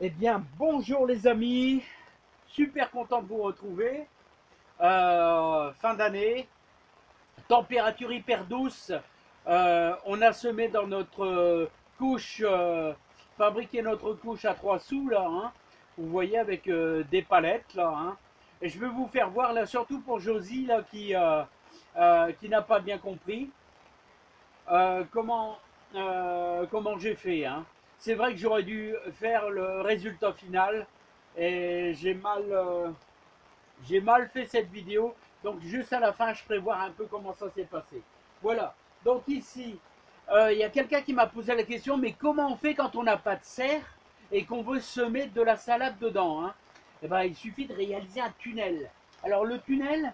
Eh bien, bonjour les amis, super content de vous retrouver. Fin d'année, température hyper douce. On a semé dans notre couche, fabriqué notre couche à 3 sous là, hein. Vous voyez avec des palettes là, hein. Et je vais vous faire voir là, surtout pour Josie là qui n'a pas bien compris comment j'ai fait, hein. C'est vrai que j'aurais dû faire le résultat final et j'ai mal fait cette vidéo. Donc juste à la fin, je ferai voir un peu comment ça s'est passé. Voilà. Donc ici, il y a quelqu'un qui m'a posé la question, mais comment on fait quand on n'a pas de serre et qu'on veut semer de la salade dedans, hein? Eh ben, il suffit de réaliser un tunnel. Alors le tunnel,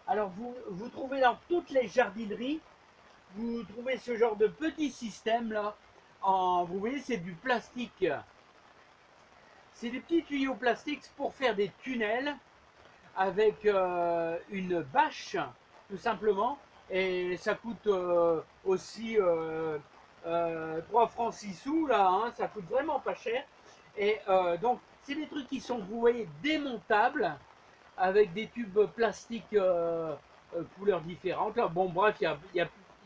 alors vous trouvez dans toutes les jardineries, vous trouvez ce genre de petit système là. Vous voyez, c'est du plastique. C'est des petits tuyaux plastiques pour faire des tunnels avec une bâche, tout simplement. Et ça coûte aussi 3 francs 6 sous là, hein, ça coûte vraiment pas cher. Et donc, c'est des trucs qui sont, vous voyez, démontables avec des tubes plastiques couleurs différentes. Là, bon, bref, il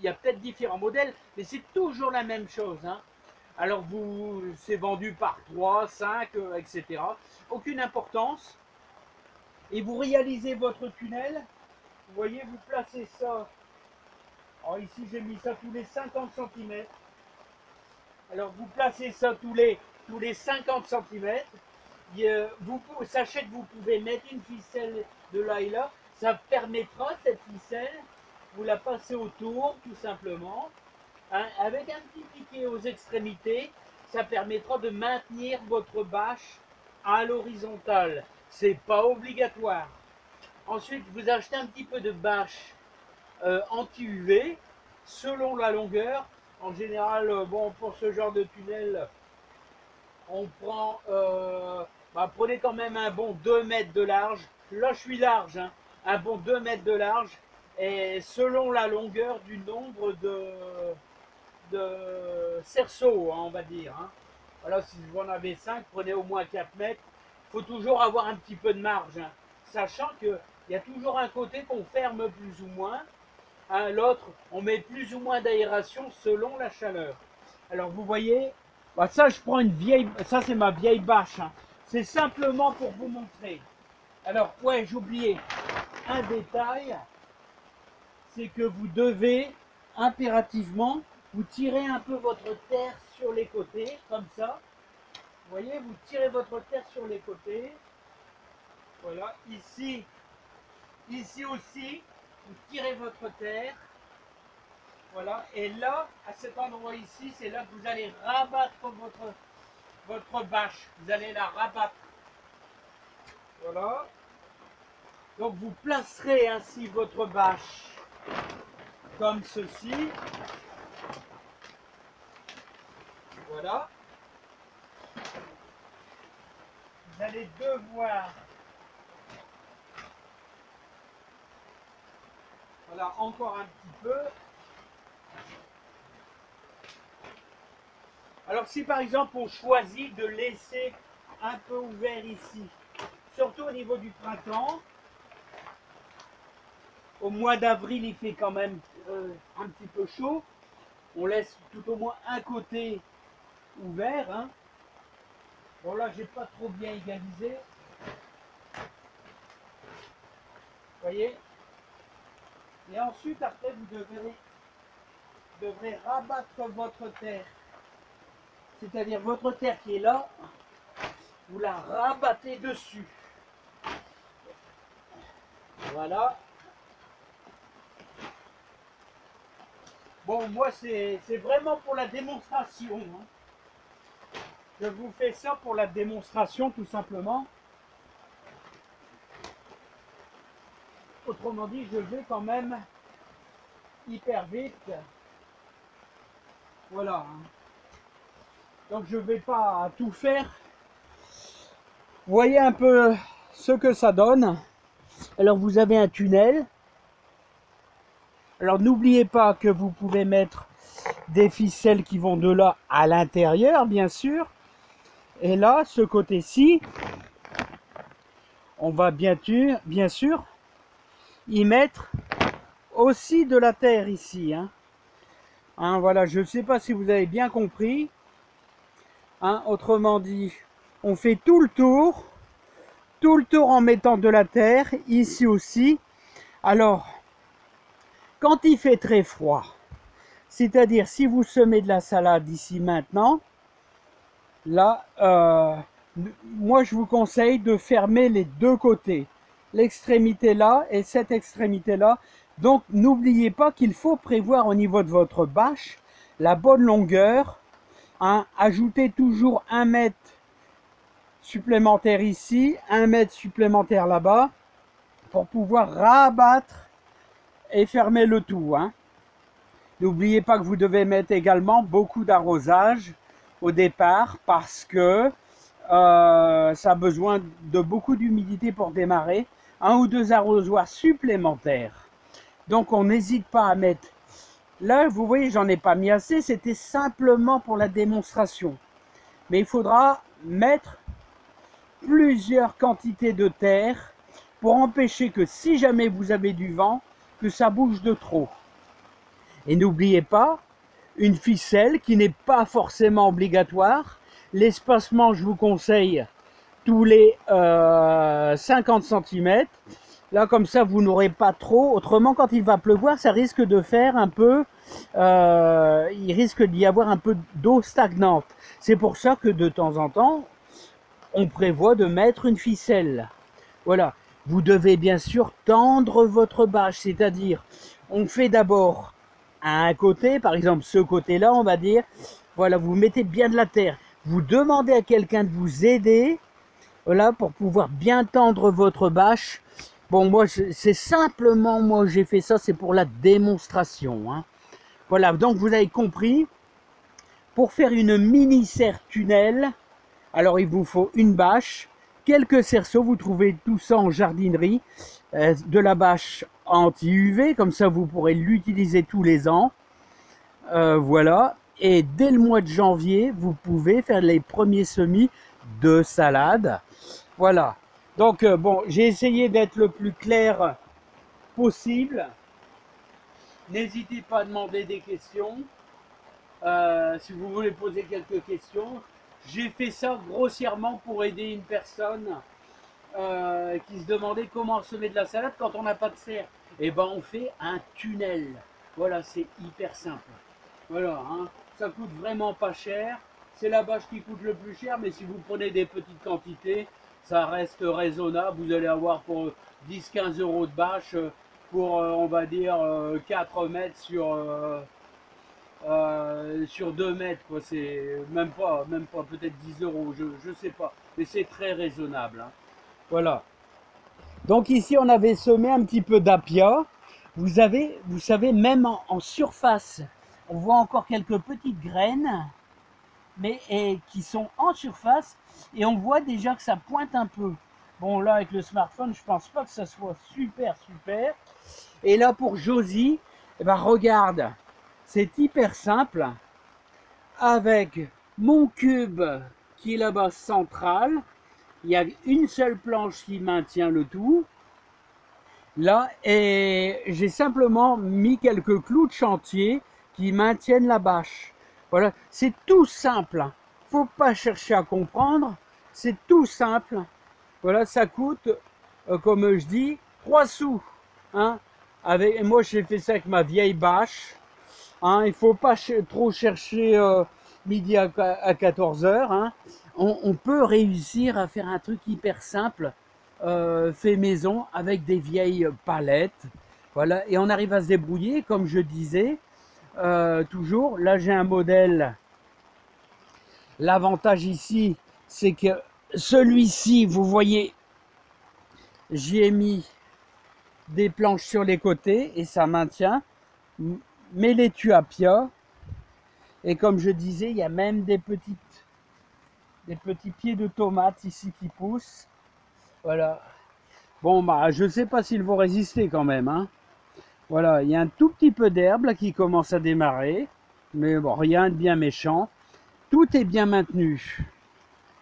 y a peut-être différents modèles, mais c'est toujours la même chose, hein. Alors, c'est vendu par 3, 5, etc. Aucune importance. Et vous réalisez votre tunnel. Vous voyez, vous placez ça. Alors ici, j'ai mis ça tous les 50 cm. Alors, vous placez ça tous les 50 cm. Sachez que vous pouvez mettre une ficelle de là et là. Ça permettra, cette ficelle, vous la passez autour, tout simplement, hein, avec un petit piquet aux extrémités. Ça permettra de maintenir votre bâche à l'horizontale. C'est pas obligatoire. Ensuite, vous achetez un petit peu de bâche anti-UV selon la longueur. En général, bon, pour ce genre de tunnel, on prend, prenez quand même un bon 2 mètres de large. Là, je suis large, hein, un bon 2 mètres de large. Et selon la longueur du nombre de cerceaux, hein, on va dire, hein. Voilà, si vous en avez 5, prenez au moins 4 mètres. Il faut toujours avoir un petit peu de marge, hein, sachant qu'il y a toujours un côté qu'on ferme plus ou moins, hein, l'autre, on met plus ou moins d'aération selon la chaleur. Alors vous voyez, ça je prends une vieille, ça c'est ma vieille bâche, hein. C'est simplement pour vous montrer. Alors ouais, j'ai oublié un détail, c'est que vous devez impérativement vous tirer un peu votre terre sur les côtés, comme ça. Vous voyez, vous tirez votre terre sur les côtés. Voilà, ici aussi, vous tirez votre terre. Voilà, et là, à cet endroit ici, c'est là que vous allez rabattre votre bâche. Vous allez la rabattre. Voilà. Donc vous placerez ainsi votre bâche comme ceci. Voilà. Vous allez devoir, voilà, encore un petit peu. Alors si par exemple on choisit de laisser un peu ouvert ici, surtout au niveau du printemps, au mois d'avril il fait quand même un petit peu chaud, on laisse tout au moins un côté ouvert, hein. Bon là j'ai pas trop bien égalisé, vous voyez. Et ensuite après vous devrez rabattre votre terre, c'est-à-dire votre terre qui est là, vous la rabattez dessus. Voilà. Bon, moi c'est vraiment pour la démonstration, hein. Je vous fais ça pour la démonstration tout simplement. Autrement dit, je vais quand même hyper vite. Voilà, hein. Donc je ne vais pas tout faire. Vous voyez un peu ce que ça donne. Alors vous avez un tunnel. Alors n'oubliez pas que vous pouvez mettre des ficelles qui vont de là à l'intérieur, bien sûr. Et là, ce côté-ci, on va bien sûr y mettre aussi de la terre ici. Voilà, je ne sais pas si vous avez bien compris. Autrement dit, on fait tout le tour en mettant de la terre, ici aussi. Alors, quand il fait très froid, c'est-à-dire si vous semez de la salade ici maintenant, là, moi je vous conseille de fermer les deux côtés, l'extrémité là et cette extrémité là. Donc n'oubliez pas qu'il faut prévoir au niveau de votre bâche la bonne longueur. Ajoutez toujours 1 mètre supplémentaire ici, 1 mètre supplémentaire là-bas, pour pouvoir rabattre et fermer le tout. N'oubliez pas que vous devez mettre également beaucoup d'arrosage au départ, parce que ça a besoin de beaucoup d'humidité pour démarrer. 1 ou 2 arrosoirs supplémentaires. Donc on n'hésite pas à mettre. Là, vous voyez, j'en ai pas mis assez, c'était simplement pour la démonstration. Mais il faudra mettre plusieurs quantités de terre pour empêcher que si jamais vous avez du vent, que ça bouge de trop. Et n'oubliez pas, une ficelle qui n'est pas forcément obligatoire. L'espacement, je vous conseille tous les 50 cm. Là, comme ça, vous n'aurez pas trop. Autrement, quand il va pleuvoir, ça risque de faire un peu... il risque d'y avoir un peu d'eau stagnante. C'est pour ça que de temps en temps, on prévoit de mettre une ficelle. Voilà. Vous devez bien sûr tendre votre bâche. C'est-à-dire, on fait d'abord à un côté, par exemple ce côté-là, on va dire. Voilà, vous mettez bien de la terre. Vous demandez à quelqu'un de vous aider. Voilà, pour pouvoir bien tendre votre bâche. Bon, moi, c'est simplement, moi, j'ai fait ça, c'est pour la démonstration. Voilà, donc vous avez compris, pour faire une mini serre tunnel, alors il vous faut une bâche, quelques cerceaux, vous trouvez tout ça en jardinerie, de la bâche anti-UV, comme ça vous pourrez l'utiliser tous les ans. Voilà, et dès le mois de janvier, vous pouvez faire les premiers semis de salade. Voilà. Donc, bon, j'ai essayé d'être le plus clair possible. N'hésitez pas à demander des questions. Si vous voulez poser quelques questions. J'ai fait ça grossièrement pour aider une personne qui se demandait comment semer de la salade quand on n'a pas de serre. Et ben, on fait un tunnel. Voilà, c'est hyper simple. Voilà, ça coûte vraiment pas cher. C'est la bâche qui coûte le plus cher, mais si vous prenez des petites quantités, ça reste raisonnable. Vous allez avoir pour 10-15 euros de bâche pour, on va dire, 4 mètres sur 2 mètres. C'est même pas peut-être 10 euros, je sais pas. Mais c'est très raisonnable. Voilà. Donc ici, on avait semé un petit peu d'apia. Vous savez, même en surface, on voit encore quelques petites graines, mais qui sont en surface, et on voit déjà que ça pointe un peu. Bon, là avec le smartphone, je pense pas que ça soit super. Et là pour Josie, eh ben, regarde, c'est hyper simple. Avec mon cube qui est là-bas central, il y a une seule planche qui maintient le tout. Là, et j'ai simplement mis quelques clous de chantier qui maintiennent la bâche. Voilà, c'est tout simple. Faut pas chercher à comprendre. C'est tout simple. Voilà, ça coûte, comme je dis, 3 sous. Moi, j'ai fait ça avec ma vieille bâche. Il faut pas trop chercher midi à 14 h. On peut réussir à faire un truc hyper simple. Fait maison avec des vieilles palettes, voilà, et on arrive à se débrouiller, comme je disais toujours. Là j'ai un modèle, l'avantage ici c'est que celui-ci, vous voyez, j'y ai mis des planches sur les côtés et ça maintient, mais les tuapia, et comme je disais, il y a même des petits pieds de tomates ici qui poussent. Voilà. Bon, bah, je ne sais pas s'ils vont résister quand même. Voilà, il y a un tout petit peu d'herbe qui commence à démarrer. Mais bon, rien de bien méchant. Tout est bien maintenu.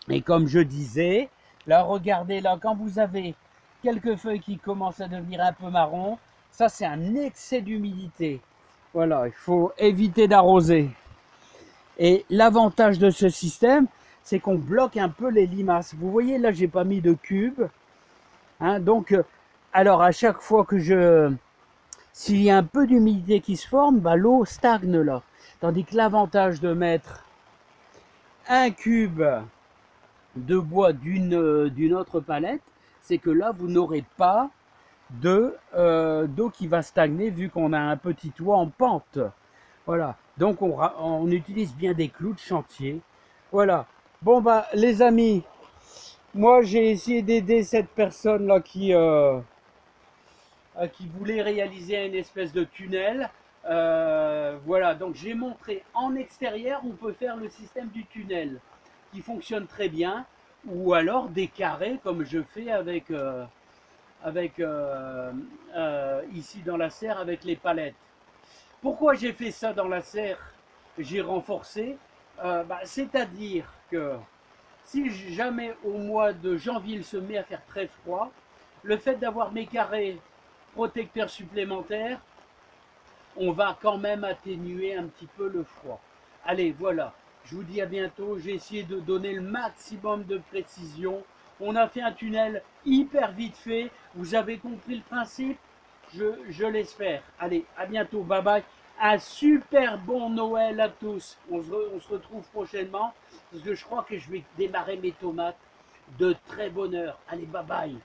Et comme je disais, là, regardez, là, quand vous avez quelques feuilles qui commencent à devenir un peu marron, ça, c'est un excès d'humidité. Voilà, il faut éviter d'arroser. Et l'avantage de ce système, c'est qu'on bloque un peu les limaces. Vous voyez, là, j'ai pas mis de cube. Hein, donc, alors, à chaque fois que s'il y a un peu d'humidité qui se forme, bah, l'eau stagne là. Tandis que l'avantage de mettre un cube de bois d'une autre palette, c'est que là, vous n'aurez pas d'eau qui va stagner vu qu'on a un petit toit en pente. Voilà, donc on utilise bien des clous de chantier. Voilà, bon bah les amis, moi j'ai essayé d'aider cette personne là qui voulait réaliser une espèce de tunnel. Voilà, donc j'ai montré en extérieur, on peut faire le système du tunnel qui fonctionne très bien, ou alors des carrés comme je fais ici dans la serre avec les palettes. Pourquoi j'ai fait ça dans la serre? J'ai renforcé, c'est-à-dire que si jamais au mois de janvier il se met à faire très froid, le fait d'avoir mes carrés protecteurs supplémentaires, on va quand même atténuer un petit peu le froid. Allez, voilà, je vous dis à bientôt. J'ai essayé de donner le maximum de précision. On a fait un tunnel hyper vite fait. Vous avez compris le principe? Je l'espère. Allez, à bientôt. Bye bye. Un super bon Noël à tous. On se retrouve prochainement parce que je crois que je vais démarrer mes tomates de très bonne heure. Allez, bye bye.